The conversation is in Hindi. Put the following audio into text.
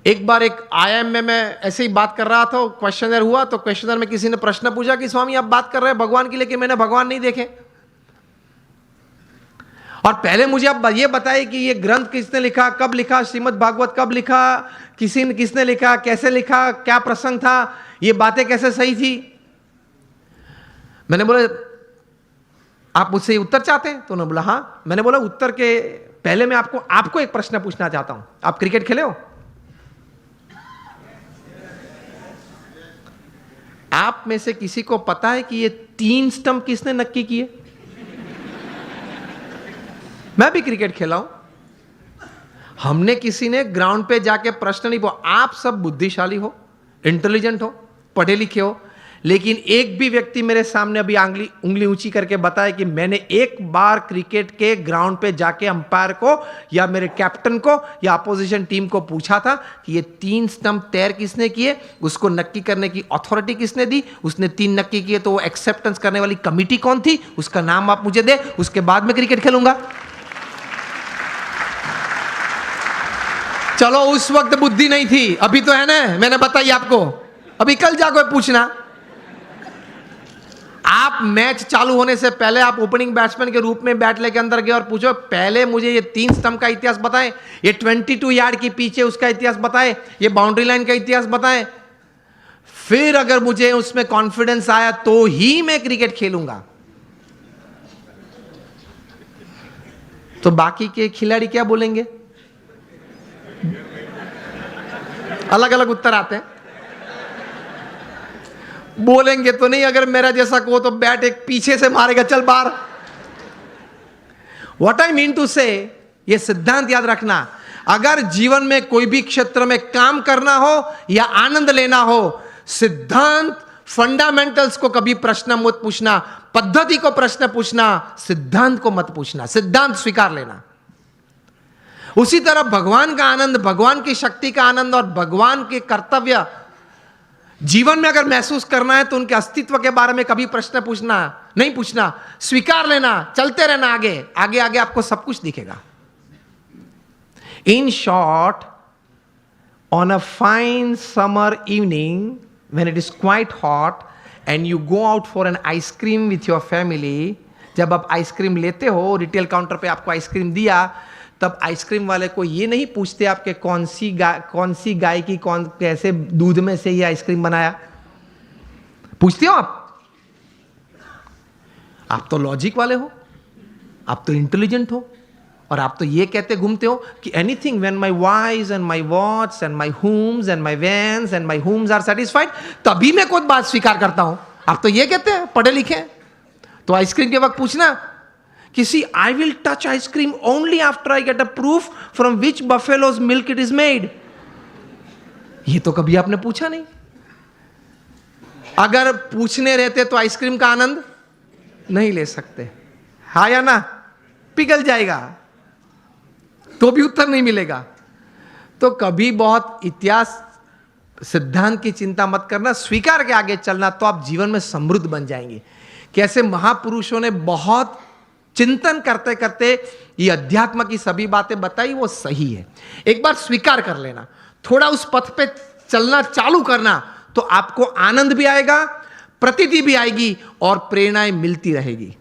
एक बार एक IIM में ऐसे ही बात कर रहा था, क्वेश्चनर हुआ, तो क्वेश्चनर में किसी ने प्रश्न पूछा कि स्वामी आप बात कर रहे हैं भगवान की, लेकिन मैंने भगवान नहीं देखे, और पहले मुझे आप ये बताइए कि ये ग्रंथ किसने लिखा, कब लिखा, श्रीमद् भागवत कब लिखा, किसने लिखा, कैसे लिखा, क्या प्रसंग था, ये बातें कैसे सही थी। मैंने बोला आप मुझसे उत्तर चाहते हैं? तो उन्होंने बोला हाँ। मैंने बोला उत्तर के पहले मैं आपको एक प्रश्न पूछना चाहता हूं, आप क्रिकेट खेले हो? आप में से किसी को पता है कि ये 3 स्टंप किसने नक्की किए? मैं भी क्रिकेट खेला हूं। हमने किसी ने ग्राउंड पे जाके प्रश्न नहीं पूछा। आप सब बुद्धिशाली हो, इंटेलिजेंट हो, पढ़े लिखे हो, लेकिन एक भी व्यक्ति मेरे सामने अभी उंगली ऊंची करके बताए कि मैंने एक बार क्रिकेट के ग्राउंड पे जाके अंपायर को या मेरे कैप्टन को या अपोजिशन टीम को पूछा था कि ये 3 स्टंप तैर किसने किए, उसको नक्की करने की अथॉरिटी किसने दी, उसने 3 नक्की किए तो वो एक्सेप्टेंस करने वाली कमिटी कौन थी, उसका नाम आप मुझे दे, उसके बाद मैं क्रिकेट खेलूंगा। चलो उस वक्त बुद्धि नहीं थी, अभी तो है ना, मैंने बताई आपको। अभी कल जाकर पूछना, आप मैच चालू होने से पहले आप ओपनिंग बैट्समैन के रूप में बैट लेके अंदर गए और पूछो पहले मुझे ये 3 स्टंप का इतिहास बताएं, ये 22 यार्ड के पीछे उसका इतिहास बताएं, ये बाउंड्री लाइन का इतिहास बताएं, फिर अगर मुझे उसमें कॉन्फिडेंस आया तो ही मैं क्रिकेट खेलूंगा। तो बाकी के खिलाड़ी क्या बोलेंगे? अलग अलग उत्तर आते हैं। बोलेंगे तो नहीं, अगर मेरा जैसा को तो बैट एक पीछे से मारेगा, चल बाहर। व्हाट आई मीन टू से, ये सिद्धांत याद रखना, अगर जीवन में कोई भी क्षेत्र में काम करना हो या आनंद लेना हो, सिद्धांत फंडामेंटल्स को कभी प्रश्न मत पूछना, पद्धति को प्रश्न पूछना, सिद्धांत को मत पूछना, सिद्धांत स्वीकार लेना। उसी तरह भगवान का आनंद, भगवान की शक्ति का आनंद और भगवान के कर्तव्य जीवन में अगर महसूस करना है तो उनके अस्तित्व के बारे में कभी प्रश्न नहीं पूछना, स्वीकार लेना, चलते रहना आगे आगे आगे, आपको सब कुछ दिखेगा। In short, on a fine summer evening when it is quite hot and you go out for an ice cream with your family, जब आप आइसक्रीम लेते हो, रिटेल काउंटर पे आपको आइसक्रीम दिया, तब आइसक्रीम वाले को ये नहीं पूछते आपके कौन सी गाय की कैसे दूध में से ये आइसक्रीम बनाया, पूछते हो आप तो लॉजिक वाले हो, आप तो इंटेलिजेंट हो, और आप तो ये कहते घूमते हो कि anything when my wives and my watts and my homes and my vans and my homes are satisfied, तभी मैं कोई बात स्वीकार करता हूं। आप तो ये कहते हैं, पढ़े लिखे हैं। तो आइसक्रीम के वक्त पूछना किसी, I will touch ice cream only after I get a proof from which buffaloes milk it is made. ये तो कभी आपने पूछा नहीं। अगर पूछने रहते तो आइसक्रीम का आनंद नहीं ले सकते, हाँ या ना? पिघल जाएगा तो भी उत्तर नहीं मिलेगा। तो कभी बहुत इतिहास सिद्धांत की चिंता मत करना, स्वीकार के आगे चलना, तो आप जीवन में समृद्ध बन जाएंगे। कैसे महापुरुषों ने बहुत चिंतन करते करते ये अध्यात्म की सभी बातें बताई, वो सही है। एक बार स्वीकार कर लेना, थोड़ा उस पथ पे चलना चालू करना, तो आपको आनंद भी आएगा, प्रतीति भी आएगी और प्रेरणाएं मिलती रहेगी।